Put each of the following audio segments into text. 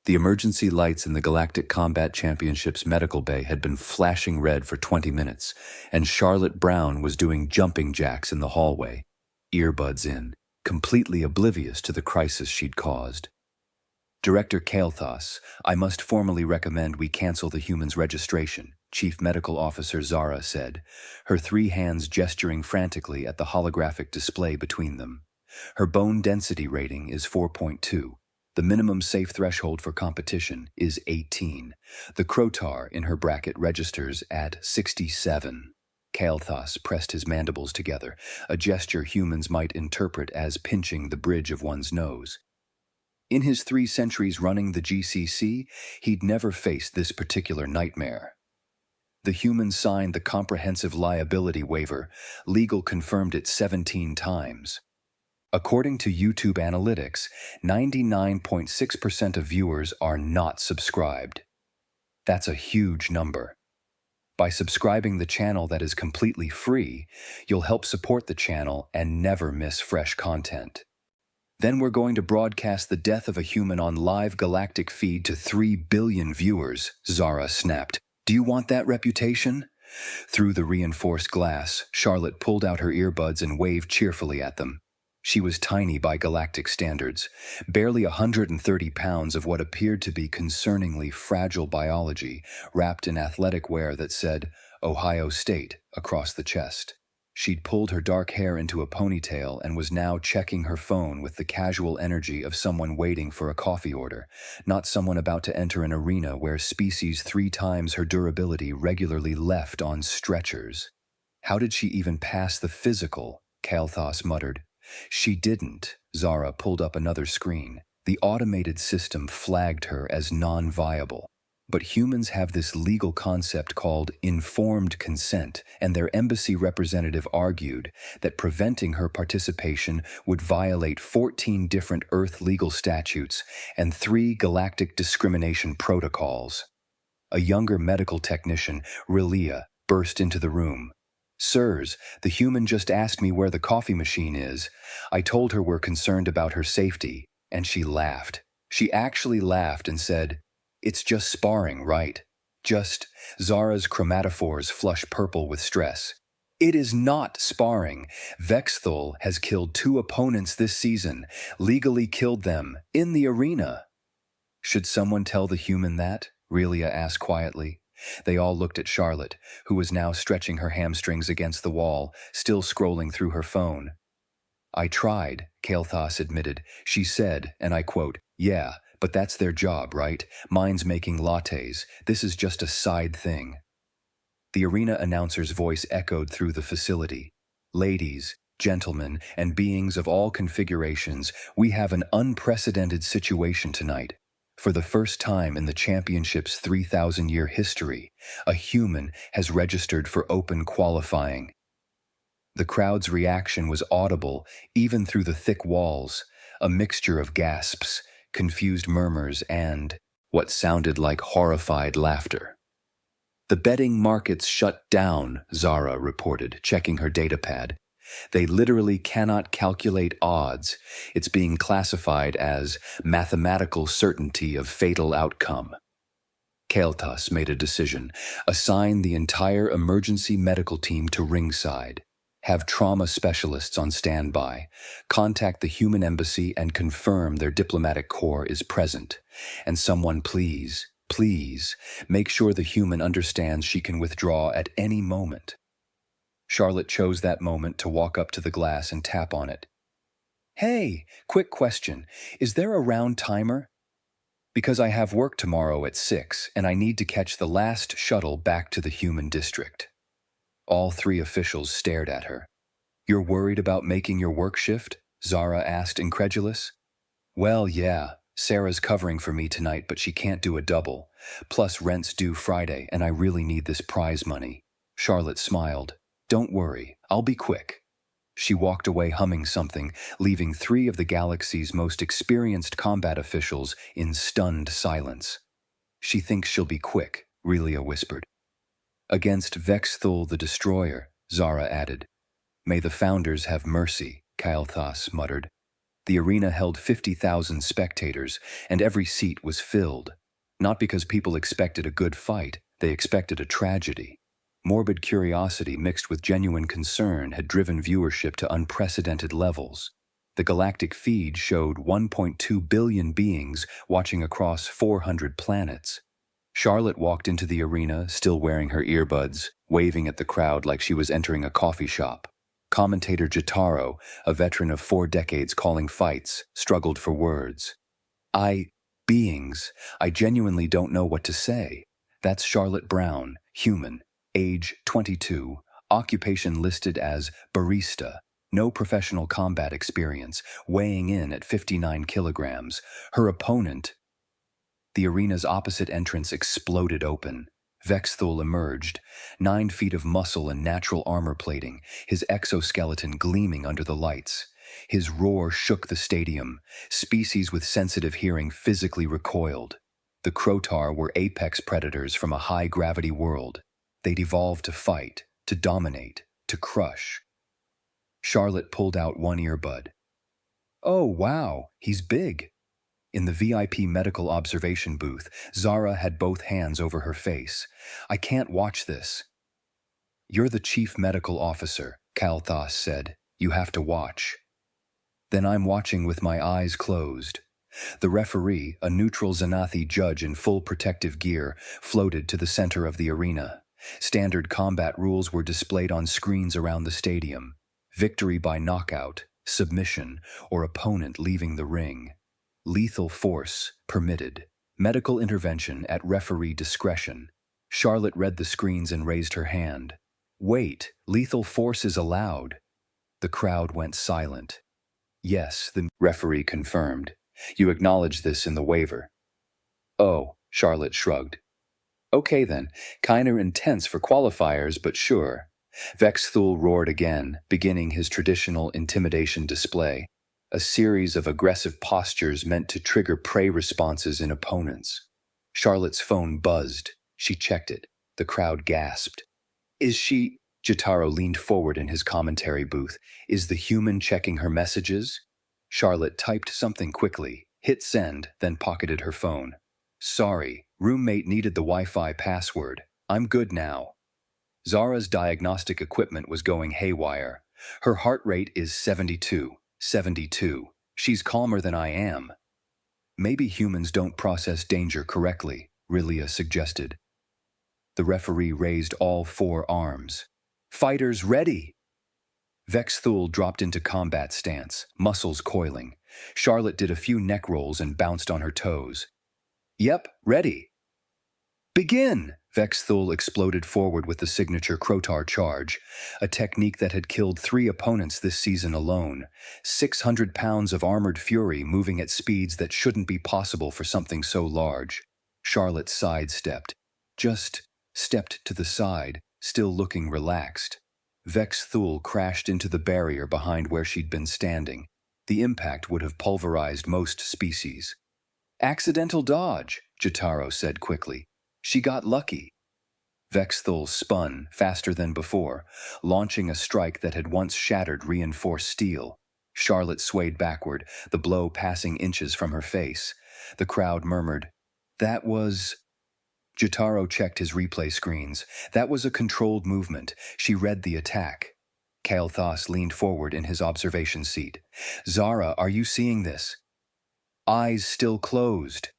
The emergency lights in the Galactic Combat Championship's medical bay had been flashing red for 20 minutes, and Charlotte Brown was doing jumping jacks in the hallway, earbuds in, completely oblivious to the crisis she'd caused. Director Kael'thas, I must formally recommend we cancel the human's registration, Chief Medical Officer Zara said, her three hands gesturing frantically at the holographic display between them. Her bone density rating is 4.2. The minimum safe threshold for competition is 18. The Crotar in her bracket registers at 67. Kael'thas pressed his mandibles together, a gesture humans might interpret as pinching the bridge of one's nose. In his 3 centuries running the GCC, he'd never faced this particular nightmare. The human signed the comprehensive liability waiver. Legal confirmed it 17 times. According to YouTube analytics, 99.6% of viewers are not subscribed. That's a huge number. By subscribing the channel that is completely free, you'll help support the channel and never miss fresh content. Then we're going to broadcast the death of a human on live Galactic feed to 3 billion viewers, Zara snapped. Do you want that reputation? Through the reinforced glass, Charlotte pulled out her earbuds and waved cheerfully at them. She was tiny by Galactic standards, barely 130 pounds of what appeared to be concerningly fragile biology, wrapped in athletic wear that said, Ohio State, across the chest. She'd pulled her dark hair into a ponytail and was now checking her phone with the casual energy of someone waiting for a coffee order, not someone about to enter an arena where species 3 times her durability regularly left on stretchers. How did she even pass the physical? Kael'thas muttered. She didn't. Zara pulled up another screen. The automated system flagged her as non-viable. But humans have this legal concept called informed consent, and their embassy representative argued that preventing her participation would violate 14 different Earth legal statutes and 3 galactic discrimination protocols. A younger medical technician, Rilia, burst into the room. Sirs, the human just asked me where the coffee machine is. I told her we're concerned about her safety, and she laughed. She actually laughed and said, It's just sparring, right? Zara's chromatophores flush purple with stress. It is not sparring. Vexthul has killed 2 opponents this season, legally killed them, in the arena. Should someone tell the human that? Rilia asked quietly. They all looked at Charlotte, who was now stretching her hamstrings against the wall, still scrolling through her phone. I tried, Kael'thas admitted. She said, and I quote, Yeah, but that's their job, right? Mine's making lattes. This is just a side thing. The arena announcer's voice echoed through the facility. Ladies, gentlemen, and beings of all configurations, we have an unprecedented situation tonight. For the first time in the championship's 3,000-year history, a human has registered for open qualifying. The crowd's reaction was audible, even through the thick walls, a mixture of gasps, confused murmurs, and what sounded like horrified laughter. The betting markets shut down, Zara reported, checking her datapad. They literally cannot calculate odds. It's being classified as mathematical certainty of fatal outcome. Kael'thas made a decision. Assign the entire emergency medical team to ringside. Have trauma specialists on standby. Contact the human embassy and confirm their diplomatic corps is present. And someone please, make sure the human understands she can withdraw at any moment. Charlotte chose that moment to walk up to the glass and tap on it. Hey, quick question. Is there a round timer? Because I have work tomorrow at 6 and I need to catch the last shuttle back to the human district. All 3 officials stared at her. You're worried about making your work shift? Zara asked, incredulous. Well, yeah. Sarah's covering for me tonight, but she can't do a double. Plus rent's due Friday and I really need this prize money. Charlotte smiled. Don't worry, I'll be quick. She walked away humming something, leaving 3 of the galaxy's most experienced combat officials in stunned silence. She thinks she'll be quick, Rilia whispered. Against Vexthul the Destroyer, Zara added. May the founders have mercy, Kael'thas muttered. The arena held 50,000 spectators, and every seat was filled. Not because people expected a good fight, they expected a tragedy. Morbid curiosity mixed with genuine concern had driven viewership to unprecedented levels. The Galactic feed showed 1.2 billion beings watching across 400 planets. Charlotte walked into the arena, still wearing her earbuds, waving at the crowd like she was entering a coffee shop. Commentator Jotaro, a veteran of 4 decades calling fights, struggled for words. Beings, I genuinely don't know what to say. That's Charlotte Brown, human, age 22, occupation listed as barista, no professional combat experience, weighing in at 59 kilograms. Her opponent. The arena's opposite entrance exploded open. Vexthul emerged, 9 feet of muscle and natural armor plating, his exoskeleton gleaming under the lights. His roar shook the stadium. Species with sensitive hearing physically recoiled. The Crotar were apex predators from a high-gravity world. They'd evolved to fight, to dominate, to crush. Charlotte pulled out one earbud. Oh, wow, he's big. In the VIP medical observation booth, Zara had both hands over her face. I can't watch this. You're the chief medical officer, Kalthas said. You have to watch. Then I'm watching with my eyes closed. The referee, a neutral Xanathi judge in full protective gear, floated to the center of the arena. Standard combat rules were displayed on screens around the stadium. Victory by knockout, submission, or opponent leaving the ring. Lethal force permitted. Medical intervention at referee discretion. Charlotte read the screens and raised her hand. Wait, lethal force is allowed. The crowd went silent. Yes, the referee confirmed. You acknowledge this in the waiver. Oh, Charlotte shrugged. Okay then, kinda intense for qualifiers, but sure. Vexthul roared again, beginning his traditional intimidation display. A series of aggressive postures meant to trigger prey responses in opponents. Charlotte's phone buzzed. She checked it. The crowd gasped. Is she... Jotaro leaned forward in his commentary booth. Is the human checking her messages? Charlotte typed something quickly, hit send, then pocketed her phone. Sorry, roommate needed the Wi-Fi password. I'm good now. Zara's diagnostic equipment was going haywire. Her heart rate is 72. 72. She's calmer than I am. Maybe humans don't process danger correctly, Rilia suggested. The referee raised all 4 arms. Fighters ready! Vexthul dropped into combat stance, muscles coiling. Charlotte did a few neck rolls and bounced on her toes. Yep, ready. Begin! Vexthul exploded forward with the signature Crotar charge, a technique that had killed 3 opponents this season alone. 600 pounds of armored fury moving at speeds that shouldn't be possible for something so large. Charlotte sidestepped. Just stepped to the side, still looking relaxed. Vexthul crashed into the barrier behind where she'd been standing. The impact would have pulverized most species. Accidental dodge, Jotaro said quickly. She got lucky. Vexthul spun faster than before, launching a strike that had once shattered reinforced steel. Charlotte swayed backward, the blow passing inches from her face. The crowd murmured, That was... Jotaro checked his replay screens. That was a controlled movement. She read the attack. Kalthas leaned forward in his observation seat. Zara, are you seeing this? Eyes still closed.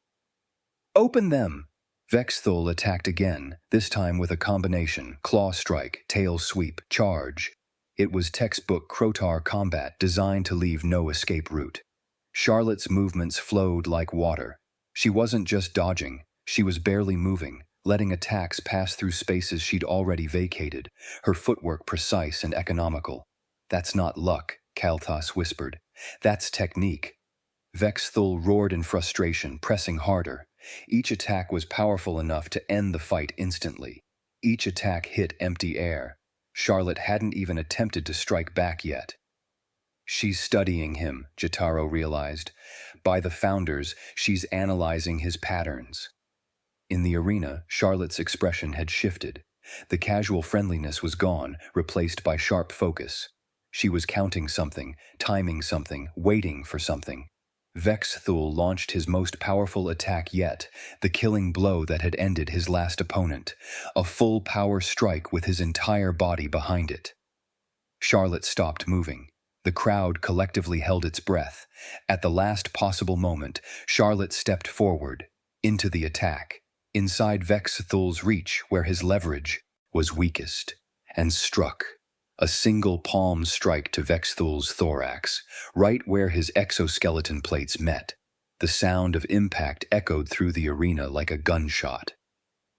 Open them! Vexthul attacked again, this time with a combination, claw strike, tail sweep, charge. It was textbook Crotar combat designed to leave no escape route. Charlotte's movements flowed like water. She wasn't just dodging, she was barely moving, letting attacks pass through spaces she'd already vacated, her footwork precise and economical. That's not luck, Kalthas whispered. That's technique. Vexthul roared in frustration, pressing harder. Each attack was powerful enough to end the fight instantly. Each attack hit empty air. Charlotte hadn't even attempted to strike back yet. She's studying him, Jotaro realized. By the founders, she's analyzing his patterns. In the arena, Charlotte's expression had shifted. The casual friendliness was gone, replaced by sharp focus. She was counting something, timing something, waiting for something. Vex Thul launched his most powerful attack yet, the killing blow that had ended his last opponent, a full power strike with his entire body behind it. Charlotte stopped moving. The crowd collectively held its breath. At the last possible moment, Charlotte stepped forward, into the attack, inside Vex Thul's reach where his leverage was weakest, and struck. A single palm strike to Vex Thul's thorax, right where his exoskeleton plates met. The sound of impact echoed through the arena like a gunshot.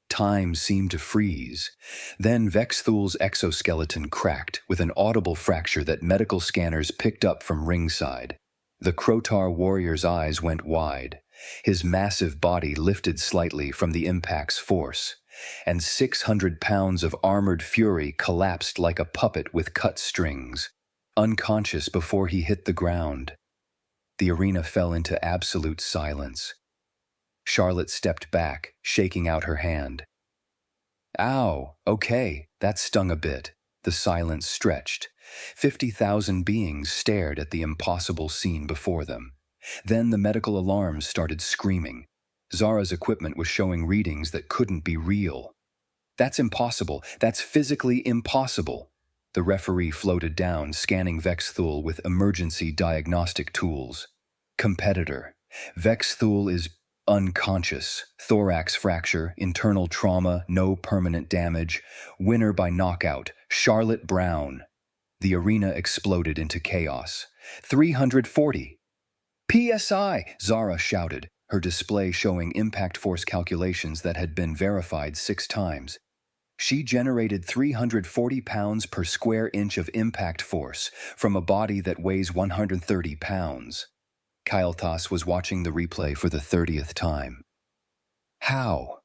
Time seemed to freeze. Then Vex Thul's exoskeleton cracked with an audible fracture that medical scanners picked up from ringside. The Krotar warrior's eyes went wide. His massive body lifted slightly from the impact's force, and 600 pounds of armored fury collapsed like a puppet with cut strings, unconscious before he hit the ground. The arena fell into absolute silence. Charlotte stepped back, shaking out her hand. Ow, okay, that stung a bit. The silence stretched. 50,000 beings stared at the impossible scene before them. Then the medical alarms started screaming. Zara's equipment was showing readings that couldn't be real. That's impossible. That's physically impossible. The referee floated down, scanning Vex Thul with emergency diagnostic tools. Competitor. Vex Thul is unconscious. Thorax fracture, internal trauma, no permanent damage. Winner by knockout, Charlotte Brown. The arena exploded into chaos. 340. PSI, Zara shouted, her display showing impact force calculations that had been verified 6 times. She generated 340 pounds per square inch of impact force from a body that weighs 130 pounds. Kael'thas was watching the replay for the 30th time. How?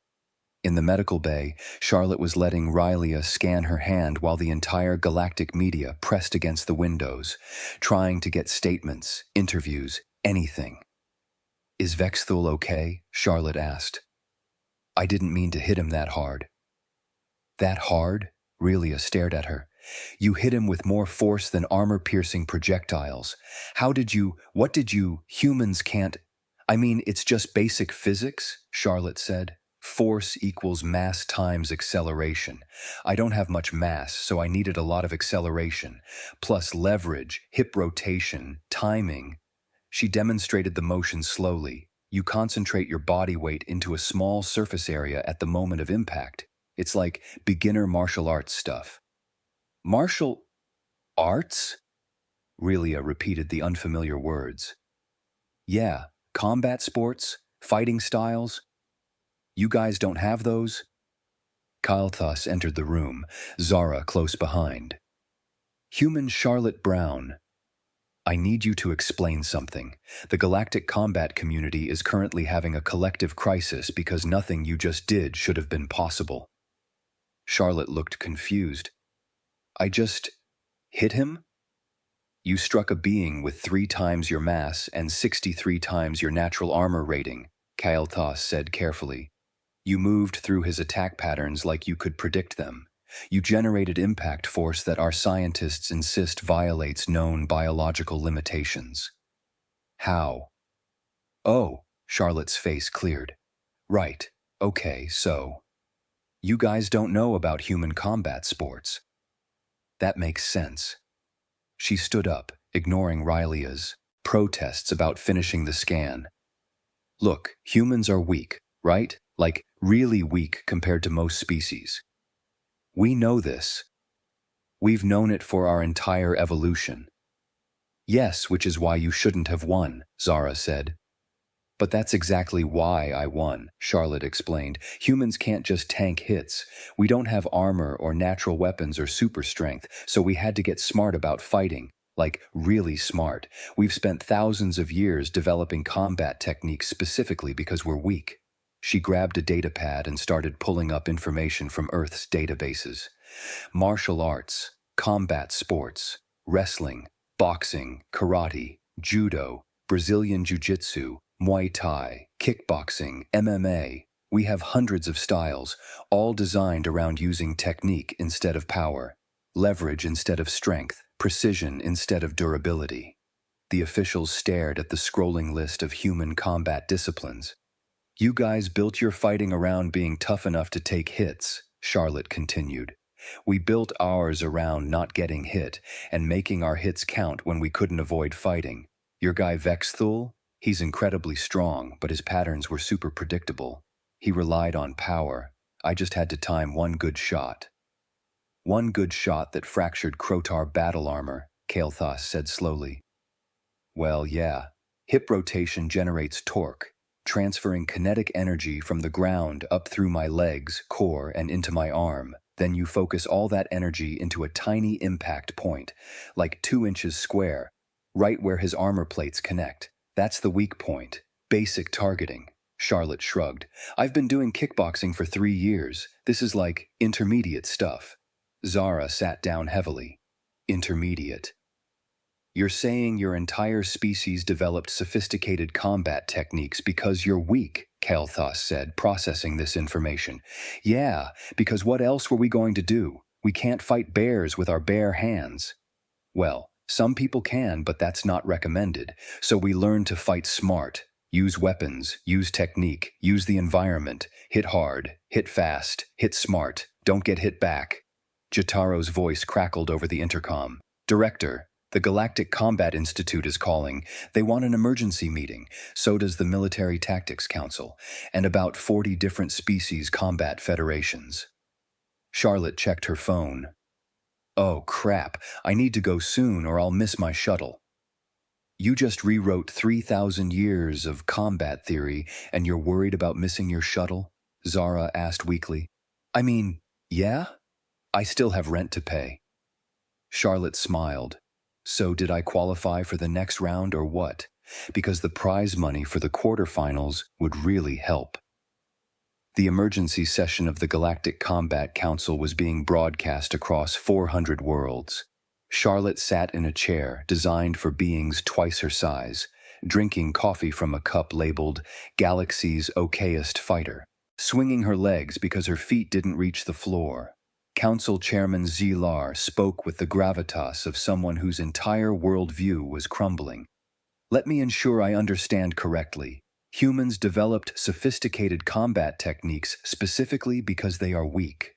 In the medical bay, Charlotte was letting Rylea scan her hand while the entire Galactic media pressed against the windows, trying to get statements, interviews, anything. Is Vex Thul okay? Charlotte asked. I didn't mean to hit him that hard. That hard? Rylea stared at her. You hit him with more force than armor-piercing projectiles. What did you, humans can't... I mean, it's just basic physics, Charlotte said. Force equals mass times acceleration. I don't have much mass, so I needed a lot of acceleration, plus leverage, hip rotation, timing. She demonstrated the motion slowly. You concentrate your body weight into a small surface area at the moment of impact. It's like beginner martial arts stuff. Martial arts? Rylea repeated the unfamiliar words. Yeah, combat sports, fighting styles. You guys don't have those? Kael'thas entered the room, Zara close behind. Human Charlotte Brown. I need you to explain something. The Galactic combat community is currently having a collective crisis because nothing you just did should have been possible. Charlotte looked confused. I just hit him? You struck a being with 3 times your mass and 63 times your natural armor rating, Kael'thas said carefully. You moved through his attack patterns like you could predict them. You generated impact force that our scientists insist violates known biological limitations. How? Oh, Charlotte's face cleared. Right, okay, so. You guys don't know about human combat sports. That makes sense. She stood up, ignoring Rylea's protests about finishing the scan. Look, humans are weak, right? Like, really weak compared to most species. We know this. We've known it for our entire evolution. Yes, which is why you shouldn't have won, Zara said. But that's exactly why I won, Charlotte explained. Humans can't just tank hits. We don't have armor or natural weapons or super strength, so we had to get smart about fighting. Like, really smart. We've spent thousands of years developing combat techniques specifically because we're weak. She grabbed a datapad and started pulling up information from Earth's databases. Martial arts, combat sports, wrestling, boxing, karate, judo, Brazilian jiu-jitsu, Muay Thai, kickboxing, MMA. We have hundreds of styles, all designed around using technique instead of power, leverage instead of strength, precision instead of durability. The officials stared at the scrolling list of human combat disciplines. You guys built your fighting around being tough enough to take hits, Charlotte continued. We built ours around not getting hit and making our hits count when we couldn't avoid fighting. Your guy Vexthul? He's incredibly strong, but his patterns were super predictable. He relied on power. I just had to time one good shot. One good shot that fractured Krotar battle armor, Kael'thas said slowly. Well, yeah. Hip rotation generates torque, transferring kinetic energy from the ground up through my legs, core, and into my arm. Then you focus all that energy into a tiny impact point, like 2 inches square, right where his armor plates connect. That's the weak point. Basic targeting. Charlotte shrugged. I've been doing kickboxing for 3 years. This is like intermediate stuff. Zara sat down heavily. Intermediate. You're saying your entire species developed sophisticated combat techniques because you're weak, Kael'thas said, processing this information. Yeah, because what else were we going to do? We can't fight bears with our bare hands. Well, some people can, but that's not recommended. So we learn to fight smart, use weapons, use technique, use the environment, hit hard, hit fast, hit smart, don't get hit back. Jataro's voice crackled over the intercom. Director, the Galactic Combat Institute is calling. They want an emergency meeting. So does the Military Tactics Council, and about 40 different species combat federations. Charlotte checked her phone. Oh, crap. I need to go soon or I'll miss my shuttle. You just rewrote 3,000 years of combat theory and you're worried about missing your shuttle? Zara asked weakly. I mean, yeah? I still have rent to pay. Charlotte smiled. So did I qualify for the next round or what? Because the prize money for the quarterfinals would really help. The emergency session of the Galactic Combat Council was being broadcast across 400 worlds. Charlotte sat in a chair designed for beings twice her size, drinking coffee from a cup labeled Galaxy's Okayest Fighter, swinging her legs because her feet didn't reach the floor. Council Chairman Zilar spoke with the gravitas of someone whose entire worldview was crumbling. Let me ensure I understand correctly. Humans developed sophisticated combat techniques specifically because they are weak.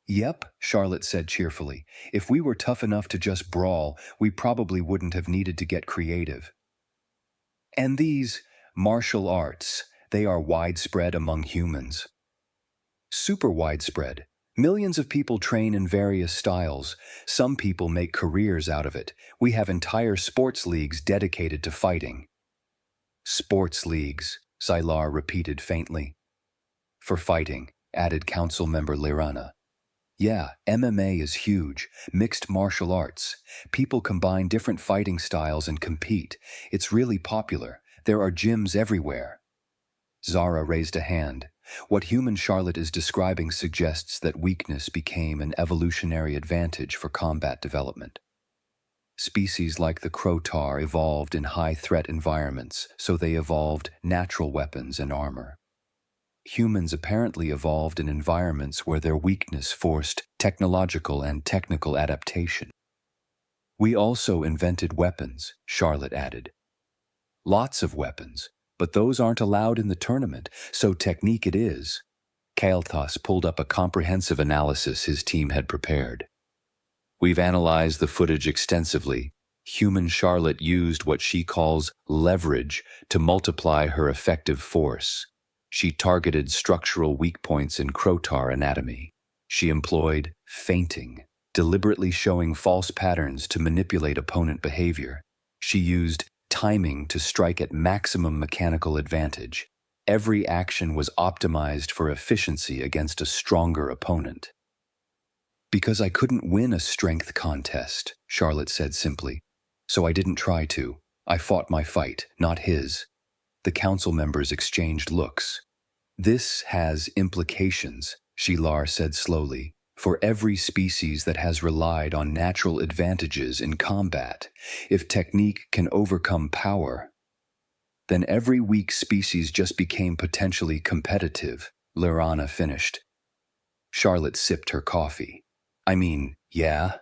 Yep, Charlotte said cheerfully. If we were tough enough to just brawl, we probably wouldn't have needed to get creative. And these martial arts, they are widespread among humans. Super widespread. Millions of people train in various styles. Some people make careers out of it. We have entire sports leagues dedicated to fighting. Sports leagues, Zylar repeated faintly. For fighting, added council member Lirana. Yeah, MMA is huge. Mixed martial arts. People combine different fighting styles and compete. It's really popular. There are gyms everywhere. Zara raised a hand. What human Charlotte is describing suggests that weakness became an evolutionary advantage for combat development. Species like the Krotar evolved in high-threat environments, so they evolved natural weapons and armor. Humans apparently evolved in environments where their weakness forced technological and technical adaptation. We also invented weapons, Charlotte added. Lots of weapons. But those aren't allowed in the tournament, so technique it is. Kael'thas pulled up a comprehensive analysis his team had prepared. We've analyzed the footage extensively. Human Charlotte used what she calls leverage to multiply her effective force. She targeted structural weak points in Krotar anatomy. She employed feinting, deliberately showing false patterns to manipulate opponent behavior. She used timing to strike at maximum mechanical advantage. Every action was optimized for efficiency against a stronger opponent. Because I couldn't win a strength contest, Charlotte said simply. So I didn't try to. I fought my fight, not his. The council members exchanged looks. This has implications, Shilar said slowly. For every species that has relied on natural advantages in combat, if technique can overcome power, then every weak species just became potentially competitive, Lirana finished. Charlotte sipped her coffee. I mean, yeah?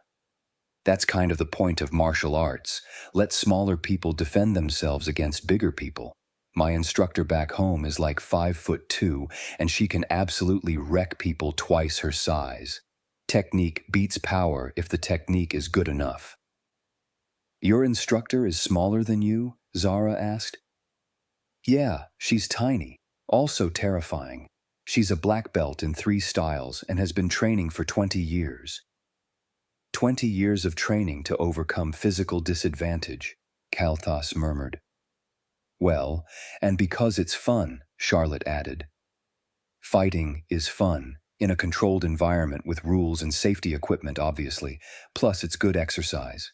That's kind of the point of martial arts. Let smaller people defend themselves against bigger people. My instructor back home is like 5'2", and she can absolutely wreck people twice her size. Technique beats power if the technique is good enough. Your instructor is smaller than you? Zara asked. Yeah, she's tiny, also terrifying. She's a black belt in 3 styles and has been training for 20 years. 20 years of training to overcome physical disadvantage, Kalthas murmured. Well, and because it's fun, Charlotte added. Fighting is fun, in a controlled environment with rules and safety equipment, obviously, plus it's good exercise.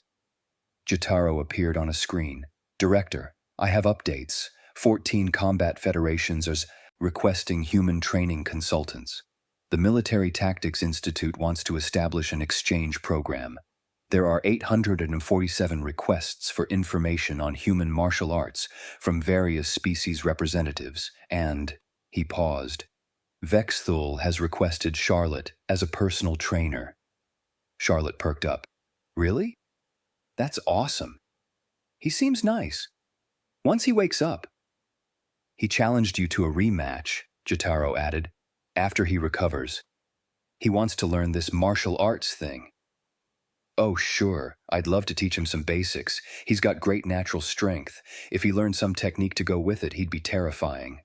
Jotaro appeared on a screen. Director, I have updates. 14 combat federations are requesting human training consultants. The Military Tactics Institute wants to establish an exchange program. There are 847 requests for information on human martial arts from various species representatives, and, he paused, Vexthul has requested Charlotte as a personal trainer. Charlotte perked up. Really? That's awesome. He seems nice. Once he wakes up. He challenged you to a rematch, Jotaro added, after he recovers. He wants to learn this martial arts thing. Oh, sure, I'd love to teach him some basics. He's got great natural strength. If he learned some technique to go with it, he'd be terrifying.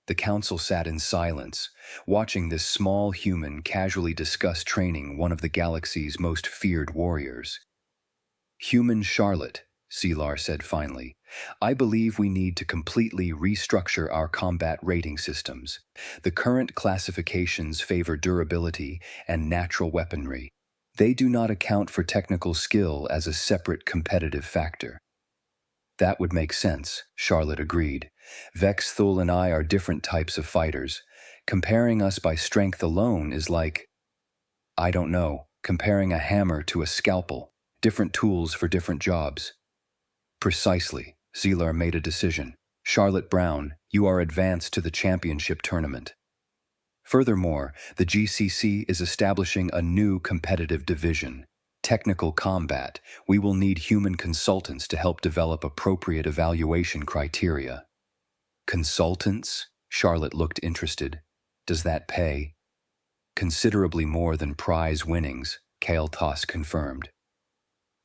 The council sat in silence, watching this small human casually discuss training one of the galaxy's most feared warriors. Human Charlotte, Selar said finally, I believe we need to completely restructure our combat rating systems. The current classifications favor durability and natural weaponry. They do not account for technical skill as a separate competitive factor. That would make sense, Charlotte agreed. Vexthul and I are different types of fighters. Comparing us by strength alone is like, I don't know, comparing a hammer to a scalpel. Different tools for different jobs. Precisely, Selar made a decision. Charlotte Brown, you are advanced to the championship tournament. Furthermore, the GCC is establishing a new competitive division, technical combat. We will need human consultants to help develop appropriate evaluation criteria. Consultants? Charlotte looked interested. Does that pay? Considerably more than prize winnings, Kalthas confirmed.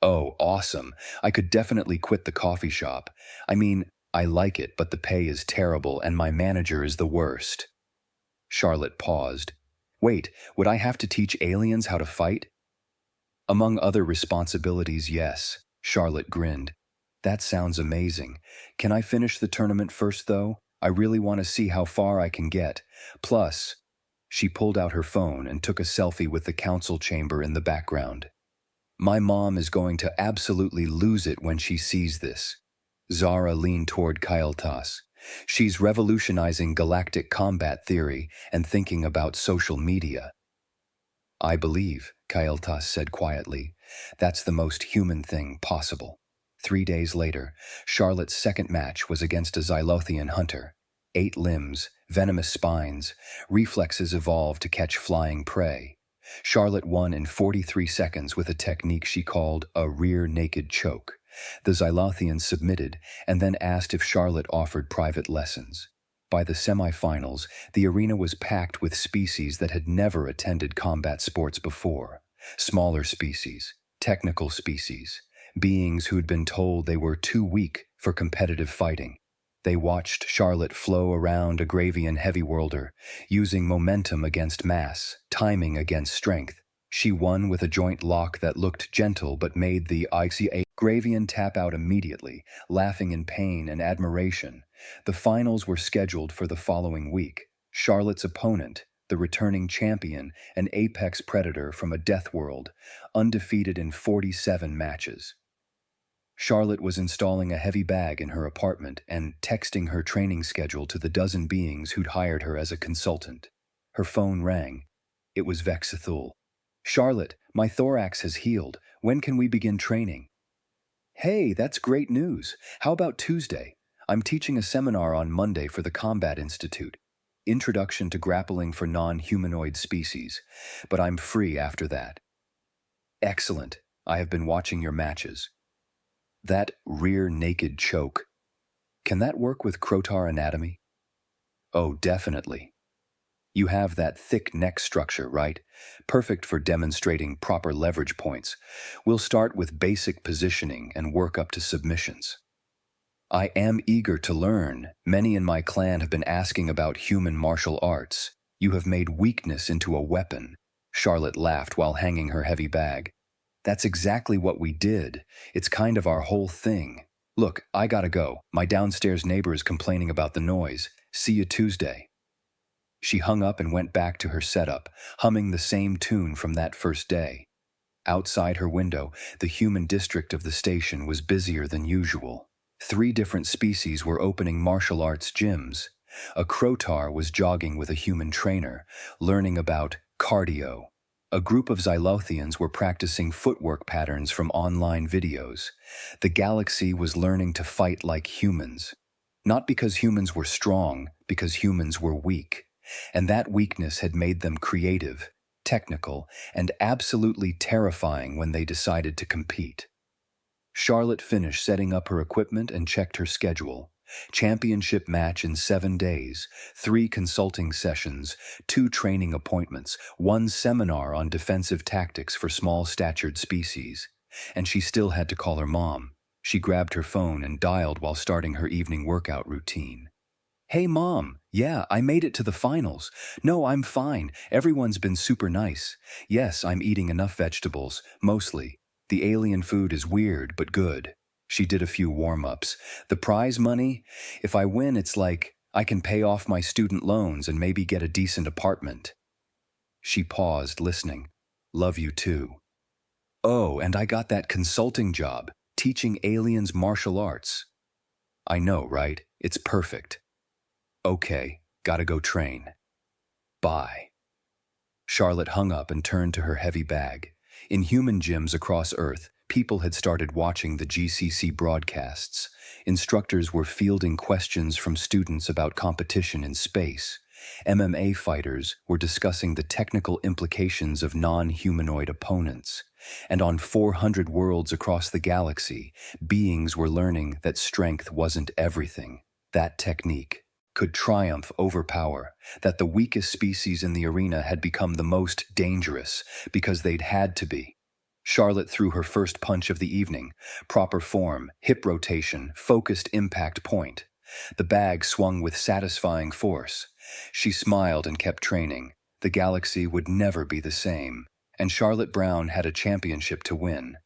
Oh, awesome. I could definitely quit the coffee shop. I mean, I like it, but the pay is terrible and my manager is the worst. Charlotte paused. Wait, would I have to teach aliens how to fight? Among other responsibilities, yes, Charlotte grinned. That sounds amazing. Can I finish the tournament first, though? I really want to see how far I can get. Plus, she pulled out her phone and took a selfie with the council chamber in the background. My mom is going to absolutely lose it when she sees this. Zara leaned toward Kalthas. She's revolutionizing galactic combat theory and thinking about social media. I believe, Kalthas said quietly, that's the most human thing possible. 3 days later, Charlotte's second match was against a Xylothian hunter. 8 limbs, venomous spines, reflexes evolved to catch flying prey. Charlotte won in 43 seconds with a technique she called a rear naked choke. The Xylothian submitted and then asked if Charlotte offered private lessons. By the semifinals, the arena was packed with species that had never attended combat sports before. Smaller species, technical species, beings who'd been told they were too weak for competitive fighting. They watched Charlotte flow around a Gravian heavy-worlder, using momentum against mass, timing against strength. She won with a joint lock that looked gentle but made the ICA Gravian tap out immediately, laughing in pain and admiration. The finals were scheduled for the following week. Charlotte's opponent, the returning champion, an apex predator from a Deathworld, undefeated in 47 matches. Charlotte was installing a heavy bag in her apartment and texting her training schedule to the dozen beings who'd hired her as a consultant. Her phone rang. It was Vexthul. Charlotte, my thorax has healed. When can we begin training? Hey, that's great news. How about Tuesday? I'm teaching a seminar on Monday for the Combat Institute. Introduction to Grappling for Non-Humanoid Species. But I'm free after that. Excellent. I have been watching your matches. That rear naked choke. Can that work with Crotar anatomy? Oh, definitely. You have that thick neck structure, right? Perfect for demonstrating proper leverage points. We'll start with basic positioning and work up to submissions. I am eager to learn. Many in my clan have been asking about human martial arts. You have made weakness into a weapon. Charlotte laughed while hanging her heavy bag. That's exactly what we did. It's kind of our whole thing. Look, I gotta go. My downstairs neighbor is complaining about the noise. See you Tuesday. She hung up and went back to her setup, humming the same tune from that first day. Outside her window, the human district of the station was busier than usual. 3 different species were opening martial arts gyms. A Crotar was jogging with a human trainer, learning about cardio. A group of Xylothians were practicing footwork patterns from online videos. The galaxy was learning to fight like humans. Not because humans were strong, because humans were weak. And that weakness had made them creative, technical, and absolutely terrifying when they decided to compete. Charlotte finished setting up her equipment and checked her schedule. Championship match in 7 days, 3 consulting sessions, 2 training appointments, 1 seminar on defensive tactics for small-statured species. And she still had to call her mom. She grabbed her phone and dialed while starting her evening workout routine. Hey, Mom. Yeah, I made it to the finals. No, I'm fine. Everyone's been super nice. Yes, I'm eating enough vegetables, mostly. The alien food is weird, but good. She did a few warm-ups. The prize money? If I win, it's like I can pay off my student loans and maybe get a decent apartment. She paused, listening. Love you too. Oh, and I got that consulting job, teaching aliens martial arts. I know, right? It's perfect. Okay, gotta go train. Bye. Charlotte hung up and turned to her heavy bag. In human gyms across Earth, people had started watching the GCC broadcasts. Instructors were fielding questions from students about competition in space. MMA fighters were discussing the technical implications of non-humanoid opponents. And on 400 worlds across the galaxy, beings were learning that strength wasn't everything. That technique could triumph over power, that the weakest species in the arena had become the most dangerous because they'd had to be. Charlotte threw her first punch of the evening, proper form, hip rotation, focused impact point. The bag swung with satisfying force. She smiled and kept training. The galaxy would never be the same, and Charlotte Brown had a championship to win.